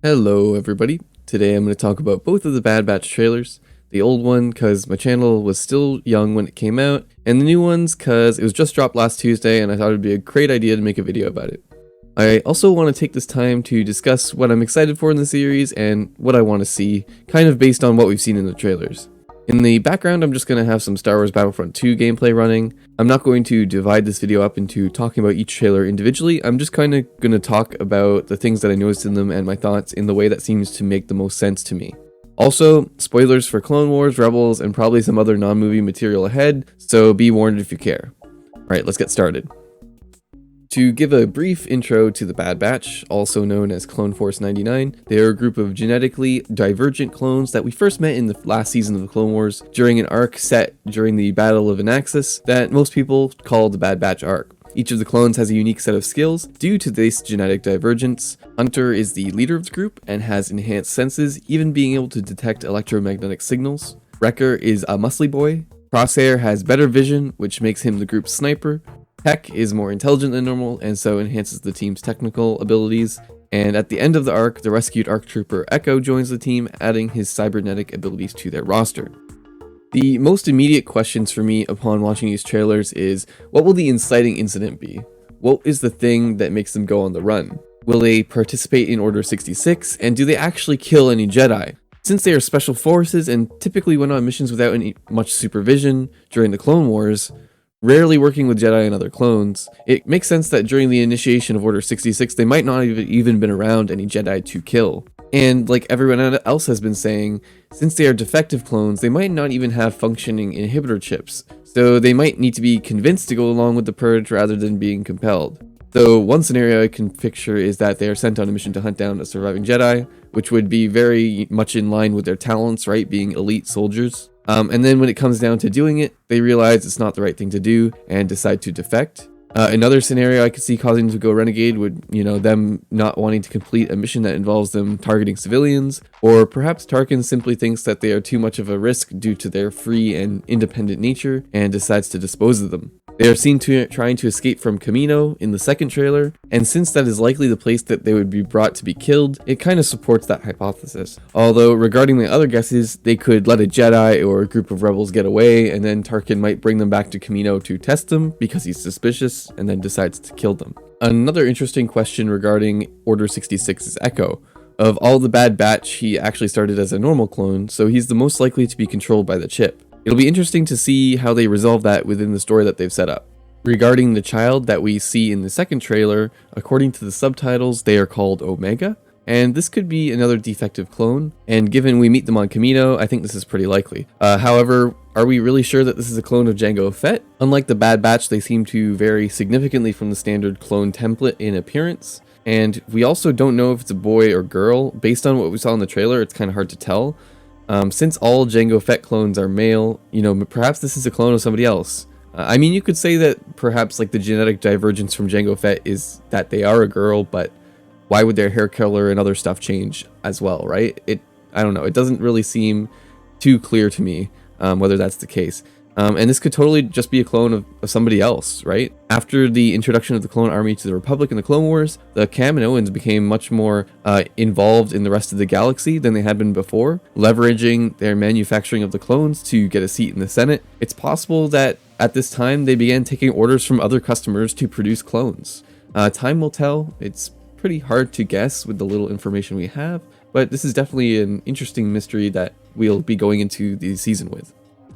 Hello everybody, today I'm going to talk about both of the Bad Batch trailers. The old one because my channel was still young when it came out, and the new ones because it was just dropped last Tuesday and I thought it would be a great idea to make a video about it. I also want to take this time to discuss what I'm excited for in the series and what I want to see, kind of based on what we've seen in the trailers. In the background, I'm just going to have some Star Wars Battlefront 2 gameplay running. I'm not going to divide this video up into talking about each trailer individually. I'm just kind of going to talk about the things that I noticed in them and my thoughts in the way that seems to make the most sense to me. Also, spoilers for Clone Wars, Rebels, and probably some other non-movie material ahead, so be warned if you care. Alright, let's get started. To give a brief intro to the Bad Batch, also known as Clone Force 99, they are a group of genetically divergent clones that we first met in the last season of the Clone Wars during an arc set during the Battle of Anaxis that most people call the Bad Batch arc. Each of the clones has a unique set of skills due to this genetic divergence. Hunter is the leader of the group and has enhanced senses, even being able to detect electromagnetic signals. Wrecker is a muscly boy. Crosshair has better vision, which makes him the group's sniper. Tech is more intelligent than normal and so enhances the team's technical abilities. And at the end of the arc, the rescued ARC Trooper Echo joins the team, adding his cybernetic abilities to their roster. The most immediate questions for me upon watching these trailers is, what will the inciting incident be? What is the thing that makes them go on the run? Will they participate in Order 66, and do they actually kill any Jedi? Since they are special forces and typically went on missions without much supervision during the Clone Wars, rarely working with Jedi and other clones, it makes sense that during the initiation of Order 66 they might not have even been around any Jedi to kill. And like everyone else has been saying, since they are defective clones, they might not even have functioning inhibitor chips, so they might need to be convinced to go along with the purge rather than being compelled. Though one scenario I can picture is that they are sent on a mission to hunt down a surviving Jedi, which would be very much in line with their talents, right, being elite soldiers. And then when it comes down to doing it, they realize it's not the right thing to do and decide to defect. Another scenario I could see causing them to go renegade would, them not wanting to complete a mission that involves them targeting civilians, or perhaps Tarkin simply thinks that they are too much of a risk due to their free and independent nature and decides to dispose of them. They are seen trying to escape from Kamino in the second trailer, and since that is likely the place that they would be brought to be killed, it kind of supports that hypothesis. Although, regarding my other guesses, they could let a Jedi or a group of rebels get away, and then Tarkin might bring them back to Kamino to test them because he's suspicious, and then decides to kill them. Another interesting question regarding Order 66 is Echo. Of all the Bad Batch, he actually started as a normal clone, so he's the most likely to be controlled by the chip. It'll be interesting to see how they resolve that within the story that they've set up. Regarding the child that we see in the second trailer, according to the subtitles, they are called Omega, and this could be another defective clone, and given we meet them on Kamino, I think this is pretty likely. However, are we really sure that this is a clone of Jango Fett? Unlike the Bad Batch, they seem to vary significantly from the standard clone template in appearance, and we also don't know if it's a boy or girl. Based on what we saw in the trailer, it's kind of hard to tell. Since all Jango Fett clones are male, perhaps this is a clone of somebody else. I mean, you could say that perhaps like the genetic divergence from Jango Fett is that they are a girl, but why would their hair color and other stuff change as well, right? I don't know. It doesn't really seem too clear to me whether that's the case. And this could totally just be a clone of somebody else, right? After the introduction of the Clone Army to the Republic in the Clone Wars, the Kaminoans became much more involved in the rest of the galaxy than they had been before, leveraging their manufacturing of the clones to get a seat in the Senate. It's possible that at this time they began taking orders from other customers to produce clones. Time will tell. It's pretty hard to guess with the little information we have, but this is definitely an interesting mystery that we'll be going into the season with.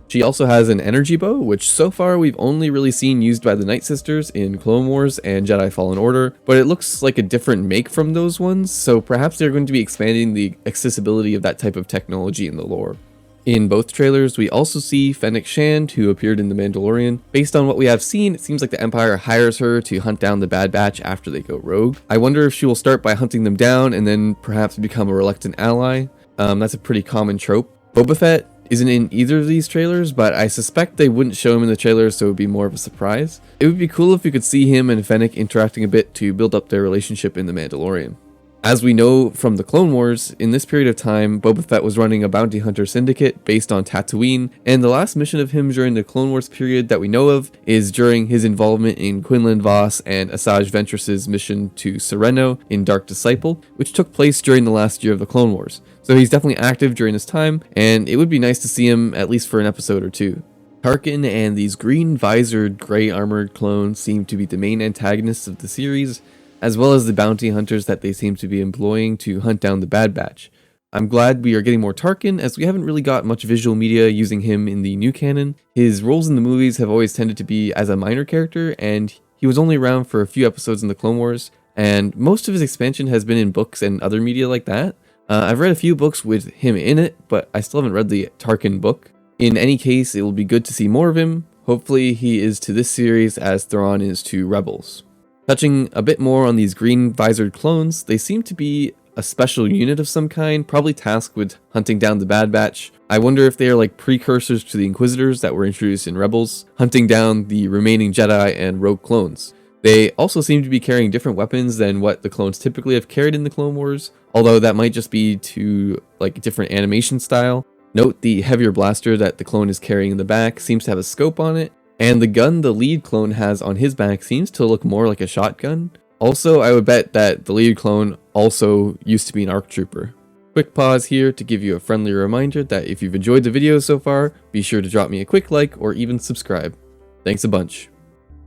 She also has an energy bow, which so far we've only really seen used by the Night Sisters in Clone Wars and Jedi Fallen Order, but it looks like a different make from those ones, so perhaps they're going to be expanding the accessibility of that type of technology in the lore. In both trailers, we also see Fennec Shand, who appeared in The Mandalorian. Based on what we have seen, it seems like the Empire hires her to hunt down the Bad Batch after they go rogue. I wonder if she will start by hunting them down and then perhaps become a reluctant ally. That's a pretty common trope. Boba Fett isn't in either of these trailers, but I suspect they wouldn't show him in the trailers, so it would be more of a surprise. It would be cool if we could see him and Fennec interacting a bit to build up their relationship in The Mandalorian. As we know from the Clone Wars, in this period of time, Boba Fett was running a bounty hunter syndicate based on Tatooine, and the last mission of him during the Clone Wars period that we know of is during his involvement in Quinlan Vos and Asajj Ventress's mission to Sereno in Dark Disciple, which took place during the last year of the Clone Wars. So he's definitely active during this time, and it would be nice to see him at least for an episode or two. Tarkin and these green-visored, gray-armored clones seem to be the main antagonists of the series, as well as the bounty hunters that they seem to be employing to hunt down the Bad Batch. I'm glad we are getting more Tarkin, as we haven't really got much visual media using him in the new canon. His roles in the movies have always tended to be as a minor character, and he was only around for a few episodes in the Clone Wars, and most of his expansion has been in books and other media like that. I've read a few books with him in it, but I still haven't read the Tarkin book. In any case, it will be good to see more of him. Hopefully he is to this series as Thrawn is to Rebels. Touching a bit more on these green-visored clones, they seem to be a special unit of some kind, probably tasked with hunting down the Bad Batch. I wonder if they are like precursors to the Inquisitors that were introduced in Rebels, hunting down the remaining Jedi and rogue clones. They also seem to be carrying different weapons than what the clones typically have carried in the Clone Wars, although that might just be to like different animation style. Note the heavier blaster that the clone is carrying in the back seems to have a scope on it, and the gun the lead clone has on his back seems to look more like a shotgun. Also, I would bet that the lead clone also used to be an ARC trooper. Quick pause here to give you a friendly reminder that if you've enjoyed the video so far, be sure to drop me a quick like or even subscribe. Thanks a bunch.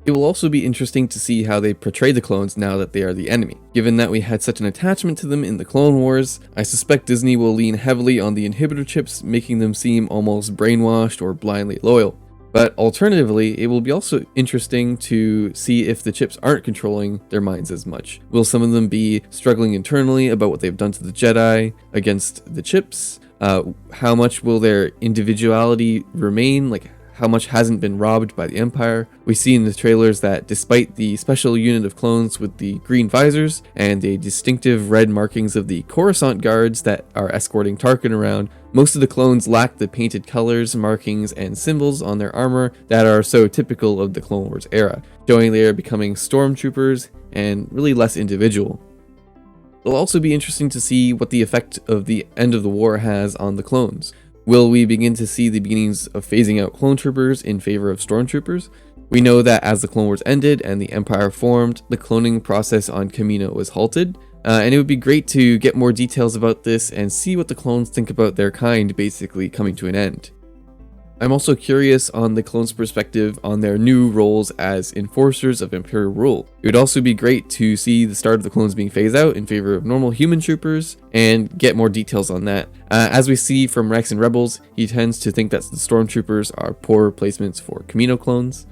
It will also be interesting to see how they portray the clones now that they are the enemy. Given that we had such an attachment to them in the Clone Wars, I suspect Disney will lean heavily on the inhibitor chips, making them seem almost brainwashed or blindly loyal. But alternatively, it will be also interesting to see if the chips aren't controlling their minds as much. Will some of them be struggling internally about what they've done to the Jedi against the chips? How much will their individuality remain? Like, how much hasn't been robbed by the Empire? We see in the trailers that despite the special unit of clones with the green visors and the distinctive red markings of the Coruscant guards that are escorting Tarkin around, most of the clones lack the painted colors, markings, and symbols on their armor that are so typical of the Clone Wars era, showing they are becoming stormtroopers and really less individual. It'll also be interesting to see what the effect of the end of the war has on the clones. Will we begin to see the beginnings of phasing out clone troopers in favor of stormtroopers? We know that as the Clone Wars ended and the Empire formed, the cloning process on Kamino was halted, and it would be great to get more details about this and see what the clones think about their kind basically coming to an end. I'm also curious on the clones' perspective on their new roles as enforcers of Imperial rule. It would also be great to see the start of the clones being phased out in favor of normal human troopers and get more details on that. As we see from Rex in Rebels, he tends to think that the stormtroopers are poor replacements for Kamino clones.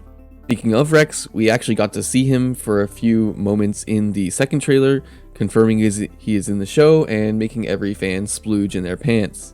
Speaking of Rex, we actually got to see him for a few moments in the second trailer, confirming he is in the show and making every fan splooge in their pants.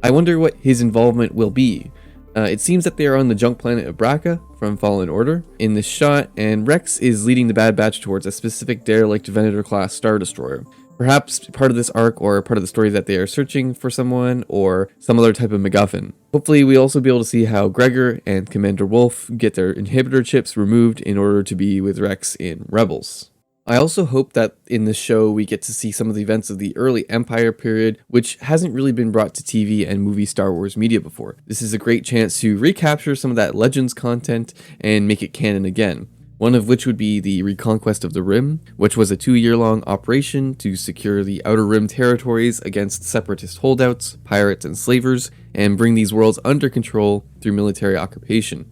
I wonder what his involvement will be. It seems that they are on the junk planet of Bracca from Fallen Order in this shot, and Rex is leading the Bad Batch towards a specific derelict Venator-class Star Destroyer. Perhaps part of this arc or part of the story that they are searching for someone or some other type of MacGuffin. Hopefully we'll also be able to see how Gregor and Commander Wolf get their inhibitor chips removed in order to be with Rex in Rebels. I also hope that in this show we get to see some of the events of the early Empire period, which hasn't really been brought to TV and movie Star Wars media before. This is a great chance to recapture some of that Legends content and make it canon again. One of which would be the Reconquest of the Rim, which was a 2-year-long operation to secure the Outer Rim territories against separatist holdouts, pirates, and slavers, and bring these worlds under control through military occupation.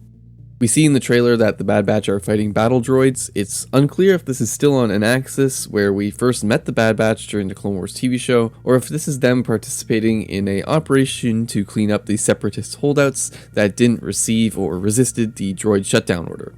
We see in the trailer that the Bad Batch are fighting battle droids. It's unclear if this is still on Anaxis, where we first met the Bad Batch during the Clone Wars TV show, or if this is them participating in an operation to clean up the separatist holdouts that didn't receive or resisted the droid shutdown order.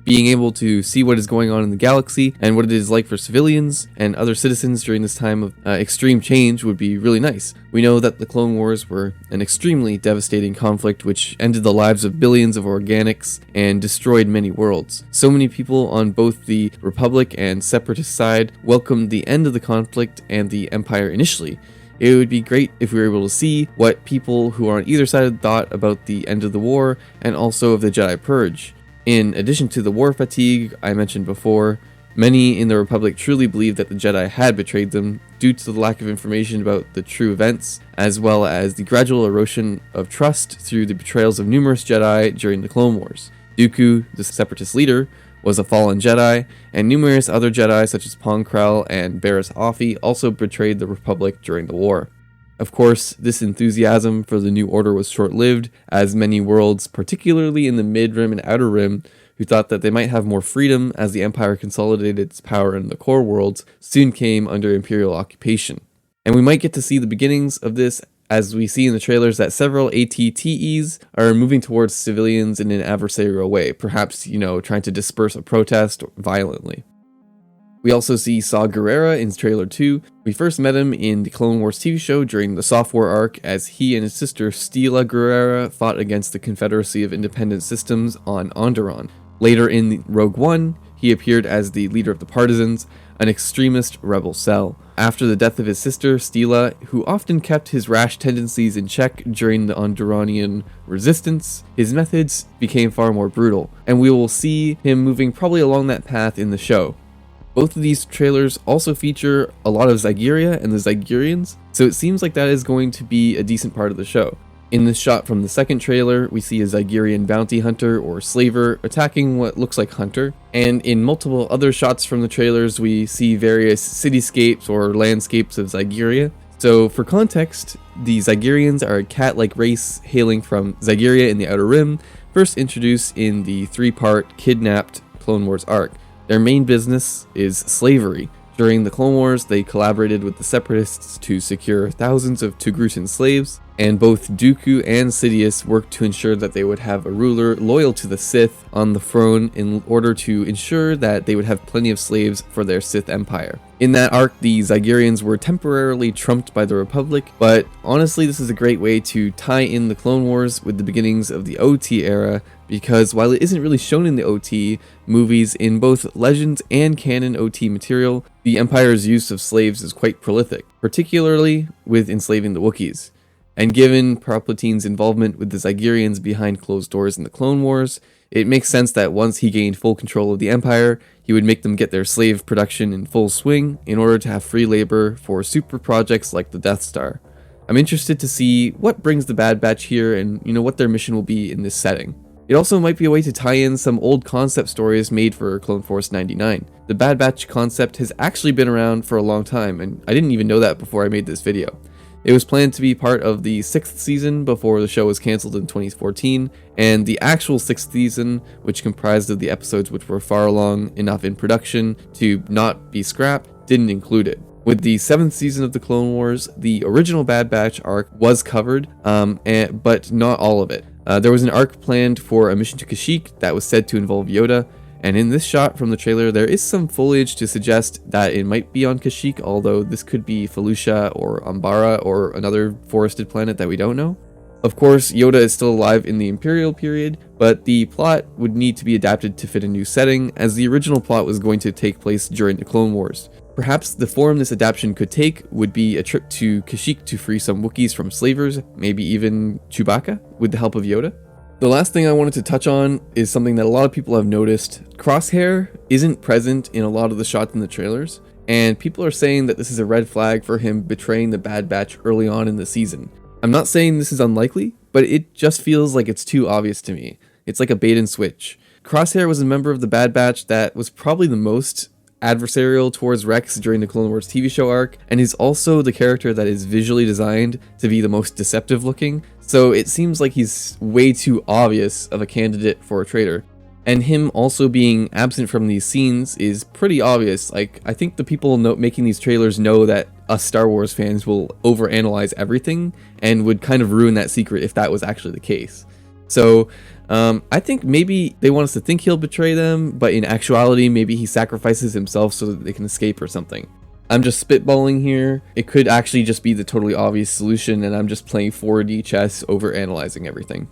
Being able to see what is going on in the galaxy and what it is like for civilians and other citizens during this time of extreme change would be really nice. We know that the Clone Wars were an extremely devastating conflict which ended the lives of billions of organics and destroyed many worlds. So many people on both the Republic and Separatist side welcomed the end of the conflict and the Empire initially. It would be great if we were able to see what people who are on either side thought about the end of the war, and also of the Jedi Purge. In addition to the war fatigue I mentioned before, Many in the Republic truly believed that the Jedi had betrayed them due to the lack of information about the true events, as well as the gradual erosion of trust through the betrayals of numerous Jedi during the Clone Wars. Dooku, the Separatist leader, was a fallen Jedi, and numerous other Jedi such as Pong Krell and Barriss Offee also betrayed the Republic during the war. Of course, this enthusiasm for the New Order was short-lived, as many worlds, particularly in the Mid-Rim and Outer Rim, who thought that they might have more freedom as the Empire consolidated its power in the core worlds, soon came under Imperial occupation. And we might get to see the beginnings of this as we see in the trailers that several ATTEs are moving towards civilians in an adversarial way, perhaps, trying to disperse a protest violently. We also see Saw Gerrera in trailer 2. We first met him in the Clone Wars TV show during the software arc as he and his sister Steela Gerrera fought against the Confederacy of Independent Systems on Onderon. Later in Rogue One, he appeared as the leader of the Partisans, an extremist rebel cell. After the death of his sister, Steela, who often kept his rash tendencies in check during the Onderonian resistance, his methods became far more brutal, and we will see him moving probably along that path in the show. Both of these trailers also feature a lot of Zygeria and the Zygerians, so it seems like that is going to be a decent part of the show. In this shot from the second trailer, we see a Zygerian bounty hunter or slaver attacking what looks like Hunter, and in multiple other shots from the trailers we see various cityscapes or landscapes of Zygeria. So for context, the Zygerians are a cat-like race hailing from Zygeria in the Outer Rim, first introduced in the 3-part Kidnapped Clone Wars arc. Their main business is slavery. During the Clone Wars, they collaborated with the Separatists to secure thousands of Togrutan slaves, and both Dooku and Sidious worked to ensure that they would have a ruler loyal to the Sith on the throne in order to ensure that they would have plenty of slaves for their Sith Empire. In that arc, the Zygerians were temporarily trumped by the Republic, but honestly this is a great way to tie in the Clone Wars with the beginnings of the OT era, because while it isn't really shown in the OT movies, in both Legends and canon OT material, the Empire's use of slaves is quite prolific, particularly with enslaving the Wookiees. And given Palpatine's involvement with the Zygerians behind closed doors in the Clone Wars, it makes sense that once he gained full control of the Empire, he would make them get their slave production in full swing in order to have free labor for super projects like the Death Star. I'm interested to see what brings the Bad Batch here and what their mission will be in this setting. It also might be a way to tie in some old concept stories made for Clone Force 99. The Bad Batch concept has actually been around for a long time, and I didn't even know that before I made this video. It was planned to be part of the 6th season before the show was cancelled in 2014, and the actual 6th season, which comprised of the episodes which were far along enough in production to not be scrapped, didn't include it. With the 7th season of the Clone Wars, the original Bad Batch arc was covered, but not all of it. There was an arc planned for a mission to Kashyyyk that was said to involve Yoda, and in this shot from the trailer there is some foliage to suggest that it might be on Kashyyyk, although this could be Felucia or Umbara or another forested planet that we don't know. Of course, Yoda is still alive in the Imperial period, but the plot would need to be adapted to fit a new setting, as the original plot was going to take place during the Clone Wars. Perhaps the form this adaptation could take would be a trip to Kashyyyk to free some Wookiees from slavers, maybe even Chewbacca, with the help of Yoda. The last thing I wanted to touch on is something that a lot of people have noticed. Crosshair isn't present in a lot of the shots in the trailers, and people are saying that this is a red flag for him betraying the Bad Batch early on in the season. I'm not saying this is unlikely, but it just feels like it's too obvious to me. It's like a bait and switch. Crosshair was a member of the Bad Batch that was probably the most adversarial towards Rex during the Clone Wars TV show arc, and he's also the character that is visually designed to be the most deceptive looking, so it seems like he's way too obvious of a candidate for a traitor. And him also being absent from these scenes is pretty obvious. Like, I think the people making these trailers know that us Star Wars fans will overanalyze everything and would kind of ruin that secret if that was actually the case. So I think maybe they want us to think he'll betray them, but in actuality maybe he sacrifices himself so that they can escape or something. I'm just spitballing here. It could actually just be the totally obvious solution, and I'm just playing 4D chess over analyzing everything.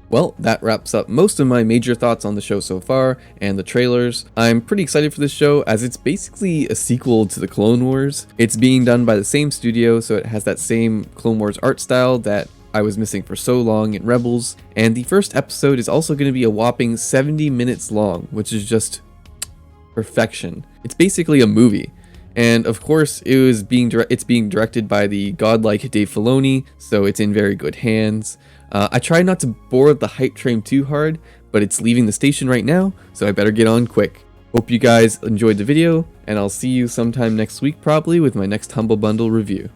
Well, that wraps up most of my major thoughts on the show so far, and the trailers. I'm pretty excited for this show, as it's basically a sequel to the Clone Wars. It's being done by the same studio, so it has that same Clone Wars art style that I was missing for so long in Rebels, and the first episode is also going to be a whopping 70 minutes long, which is just perfection. It's basically a movie. And of course, it's being directed by the godlike Dave Filoni, so it's in very good hands. I try not to board the hype train too hard, but it's leaving the station right now, so I better get on quick. Hope you guys enjoyed the video, and I'll see you sometime next week probably with my next Humble Bundle review.